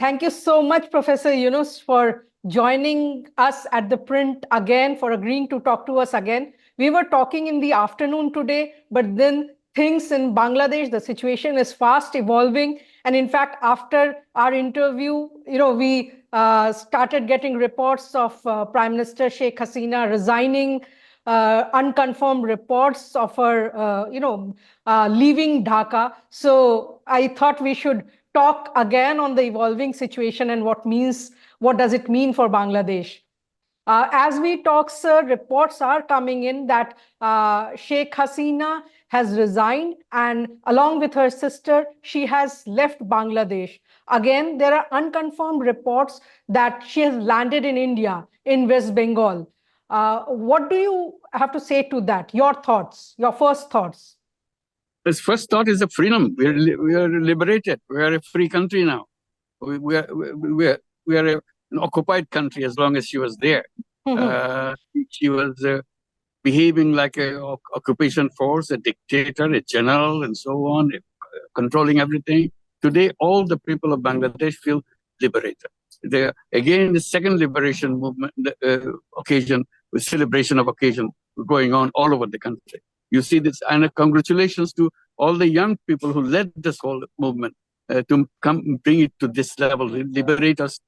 Thank you so much, Professor Yunus, for joining us at the print again, for agreeing to talk to us again. We were talking in the afternoon today, but then things in Bangladesh, the situation is fast evolving. And in fact, after our interview, we started getting reports of Prime Minister Sheikh Hasina resigning, unconfirmed reports of her, leaving Dhaka. So I thought we should talk again on the evolving situation and what does it mean for Bangladesh. As we talk, sir, reports are coming in that Sheikh Hasina has resigned, and along with her sister, she has left Bangladesh. Again, there are unconfirmed reports that she has landed in India, in West Bengal. What do you have to say to that? Your thoughts, your first thoughts? His first thought is the freedom. We are liberated. We are a free country now. We are an occupied country as long as she was there. She was behaving like an occupation force, a dictator, a general, and so on, controlling everything. Today, all the people of Bangladesh feel liberated. Again, the second liberation movement occasion, with celebration of occasion going on all over the country. You see this, and congratulations to all the young people who led this whole movement to come bring it to this level, liberate us,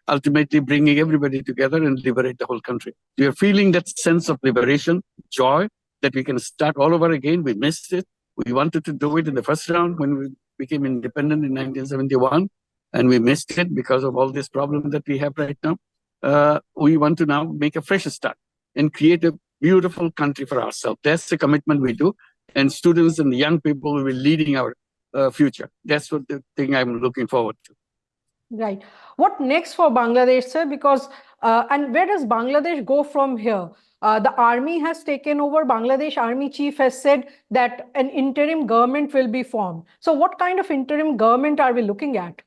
ultimately bringing everybody together and liberate the whole country. We are feeling that sense of liberation, joy, that we can start all over again. We missed it. We wanted to do it in the first round when we became independent in 1971, and we missed it because of all this problem that we have right now. We want to now make a fresh start and create a beautiful country for ourselves. That's the commitment we do. And students and the young people will be leading our future. That's what the thing I'm looking forward to. Right. What next for Bangladesh, sir? Because, and where does Bangladesh go from here? The army has taken over. Bangladesh Army Chief has said that an interim government will be formed. So what kind of interim government are we looking at?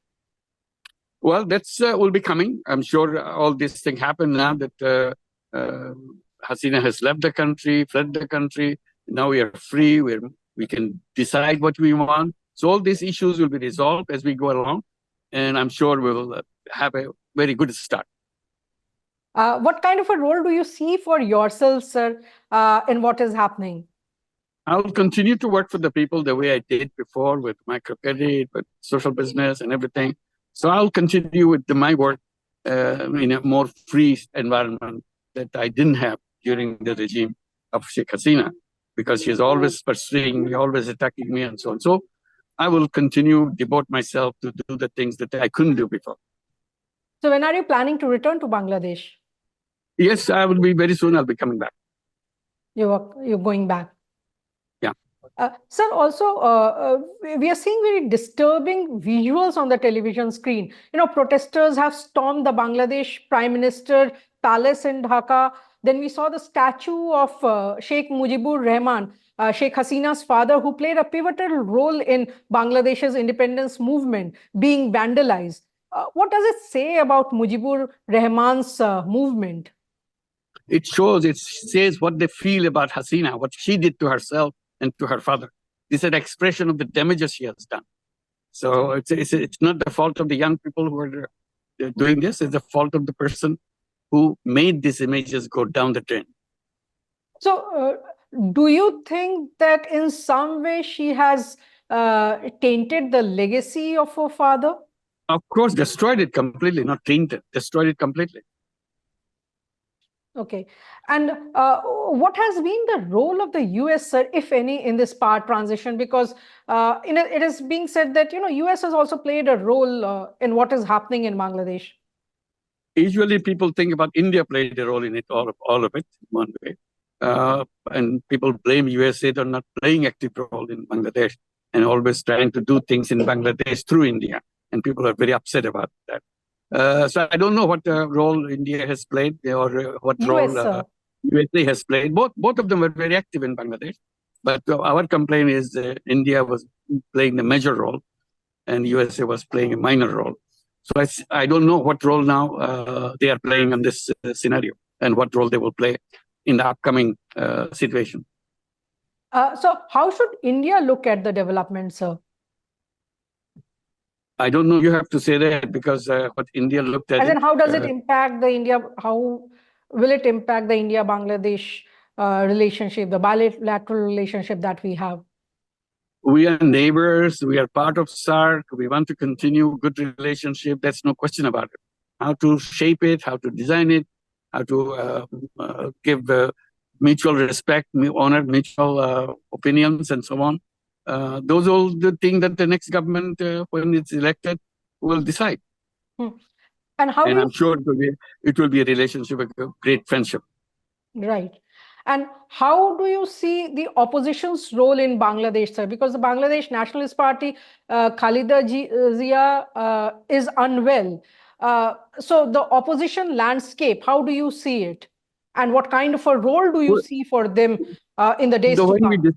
Well, that's will be coming. I'm sure all these things happen now that Hasina has left the country, fled the country. Now we are free. We can decide what we want. So all these issues will be resolved as we go along. And I'm sure we will have a very good start. What kind of a role do you see for yourself, sir, in what is happening? I'll continue to work for the people the way I did before with microcredit, with social business and everything. So I'll continue with my work in a more free environment that I didn't have during the regime of Sheikh Hasina, because she's always pursuing me, always attacking me, and so on. So I will continue, devote myself to do the things that I couldn't do before. So when are you planning to return to Bangladesh? Yes, I will be very soon. I'll be coming back. You're going back? Yeah. Sir, also, we are seeing very disturbing visuals on the television screen. Protesters have stormed the Bangladesh Prime Minister Palace in Dhaka. Then we saw the statue of Sheikh Mujibur Rahman, Sheikh Hasina's father, who played a pivotal role in Bangladesh's independence movement, being vandalized. What does it say about Mujibur Rahman's movement? It says what they feel about Hasina, what she did to herself and to her father. This is an expression of the damages she has done. So it's not the fault of the young people who are doing this. It's the fault of the person who made these images go down the drain. So do you think that in some way she has tainted the legacy of her father? Of course, destroyed it completely, not tainted, destroyed it completely. Okay. And what has been the role of the US, sir, if any, in this power transition? Because it is being said that, US has also played a role in what is happening in Bangladesh. Usually people think about India played a role in it, all of it, one way. And people blame USA for not playing active role in Bangladesh and always trying to do things in Bangladesh through India. And people are very upset about that. So I don't know what role India has played or what role USA has played. Both of them were very active in Bangladesh. But our complaint is India was playing the major role and USA was playing a minor role. So I don't know what role now they are playing in this scenario and what role they will play in the upcoming situation. So how should India look at the development, sir? I don't know. You have to say that because what India looked at And it. then how does it impact the India, how will it impact the India-Bangladesh relationship, the bilateral relationship that we have? We are neighbors. We are part of SARC. We want to continue good relationship. That's no question about it. How to shape it, how to design it, how to give mutual respect, honor mutual opinions, and so on. Those are all the things that the next government, when it's elected, will decide. And how do And you I'm sure it will be a relationship, a great friendship. Right. And how do you see the opposition's role in Bangladesh, sir? Because the Bangladesh Nationalist Party, Zia, is unwell. So the opposition landscape, how do you see it? And what kind of a role do you Well, see for them in the days So to when we come?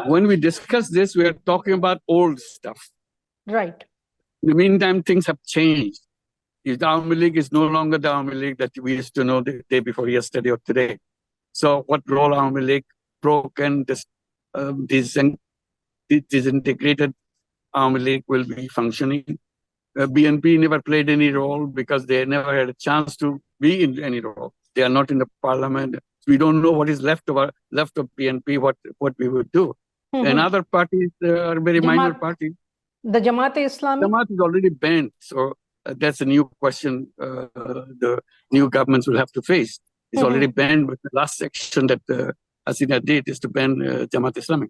when we discuss this, we are talking about old stuff. Right. In the meantime, things have changed. The Awami League is no longer the Awami League that we used to know the day before yesterday or today. So what role Awami League broke and disintegrated Awami League will be functioning. BNP never played any role because they never had a chance to be in any role. They are not in the parliament. We don't know what is left of BNP, what we would do. And other parties are very minor parties. The Jamaat-e-Islami? Jamaat is already banned, so that's a new question the new governments will have to face. It's already banned, but the last section that Hasina did is to ban Jamaat-Islami.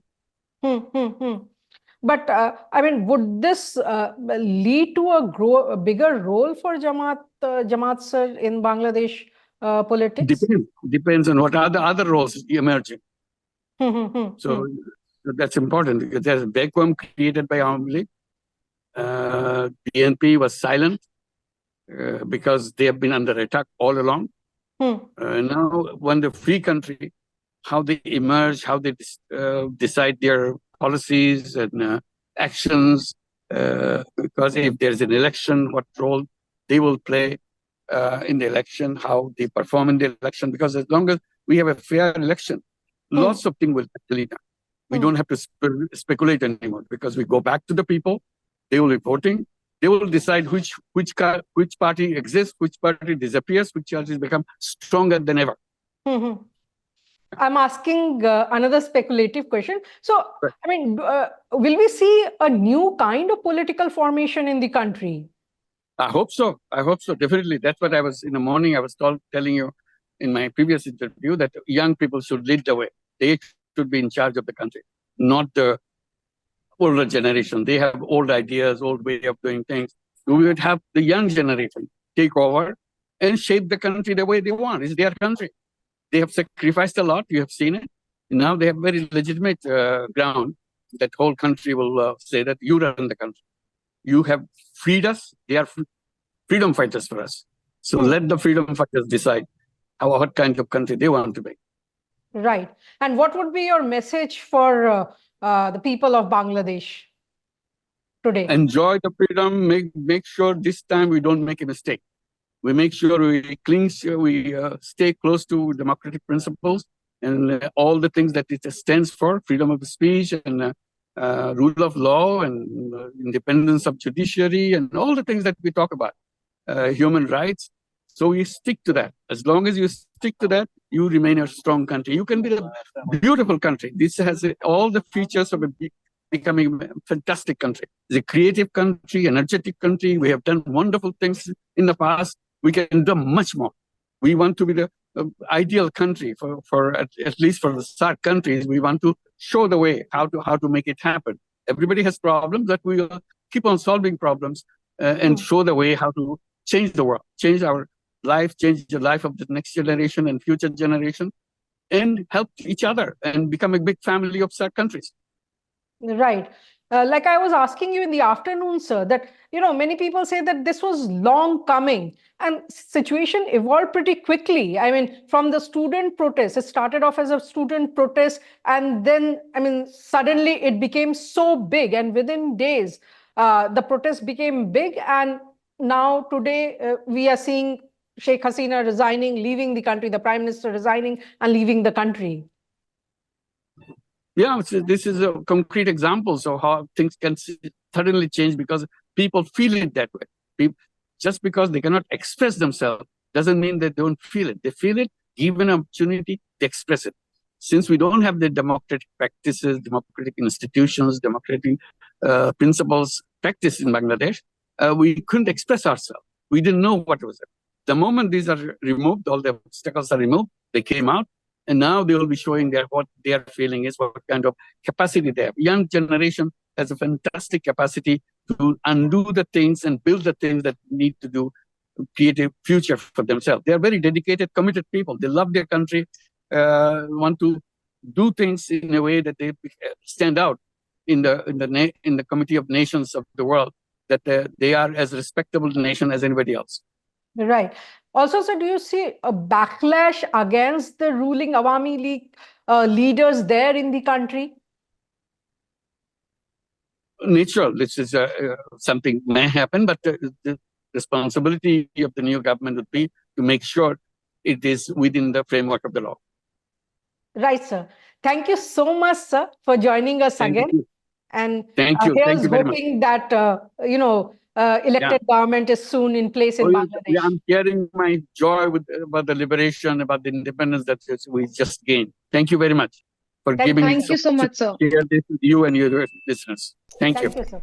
But I mean, would this lead to a bigger role for Jamaat sir in Bangladesh politics? Depends on what other roles emerging. So that's important because there's a vacuum created by Awami League. BNP was silent because they have been under attack all along. Now, when the free country, how they emerge, how they decide their policies and actions, because if there's an election, what role they will play in the election, how they perform in the election, because as long as we have a fair election, lots of things will actually done. We don't have to speculate anymore because we go back to the people, they will be voting, they will decide which party exists, which party disappears, which parties become stronger than ever. I'm asking another speculative question. So, I mean, will we see a new kind of political formation in the country? I hope so. I hope so. Definitely. That's what I was in the morning. I was telling you in my previous interview that young people should lead the way. They should be in charge of the country, not the older generation. They have old ideas, old way of doing things. We would have the young generation take over and shape the country the way they want. It's their country. They have sacrificed a lot. You have seen it. Now they have very legitimate ground that whole country will say that you run the country. You have freed us. They are freedom fighters for us. So let the freedom fighters decide what kind of country they want to be. Right. And what would be your message for the people of Bangladesh today? Enjoy the freedom. Make sure this time we don't make a mistake. We make sure we stay close to democratic principles and all the things that it stands for: freedom of speech and rule of law and independence of judiciary and all the things that we talk about, human rights. So we stick to that. As long as you stick to that, you remain a strong country. You can be a beautiful country. This has all the features of becoming a fantastic country. It's a creative country, energetic country. We have done wonderful things in the past. We can do much more. We want to be the ideal country for at least for the SARC countries. We want to show the way how to make it happen. Everybody has problems, that we will keep on solving problems and show the way how to change the world, change our life, change the life of the next generation and future generation, and help each other and become a big family of SARC countries. Right. Like I was asking you in the afternoon, sir, that, many people say that this was long coming and situation evolved pretty quickly. I mean, from the student protest, it started off as a student protest and then, suddenly it became so big and within days, the protest became big. And now today we are seeing Sheikh Hasina resigning, leaving the country, the Prime Minister resigning and leaving the country. Yeah, this is a concrete example of how things can suddenly change because people feel it that way. Just because they cannot express themselves doesn't mean they don't feel it. They feel it, given an opportunity, they express it. Since we don't have the democratic practices, democratic institutions, democratic principles practiced in Bangladesh, we couldn't express ourselves. We didn't know what was it. The moment these are removed, all the obstacles are removed, they came out, and now they will be showing what their feeling is, what kind of capacity they have. Young generation has a fantastic capacity to undo the things and build the things that need to do to create a future for themselves. They are very dedicated, committed people. They love their country, want to do things in a way that they stand out in the Committee of Nations of the world, that they are as respectable nation as anybody else. Right. Also, sir, do you see a backlash against the ruling Awami League leaders there in the country? Natural. This is something may happen, but the responsibility of the new government would be to make sure it is within the framework of the law. Right, sir. Thank you so much, sir, for joining us again. You. And thank you. Here's Thank you hoping that elected government is soon in place in Bangladesh. Yeah, I'm sharing my joy about the liberation, about the independence that we just gained. Thank you very much for giving me Thank you so much, sir. share this with you and your listeners. Thank you. Thank you, sir.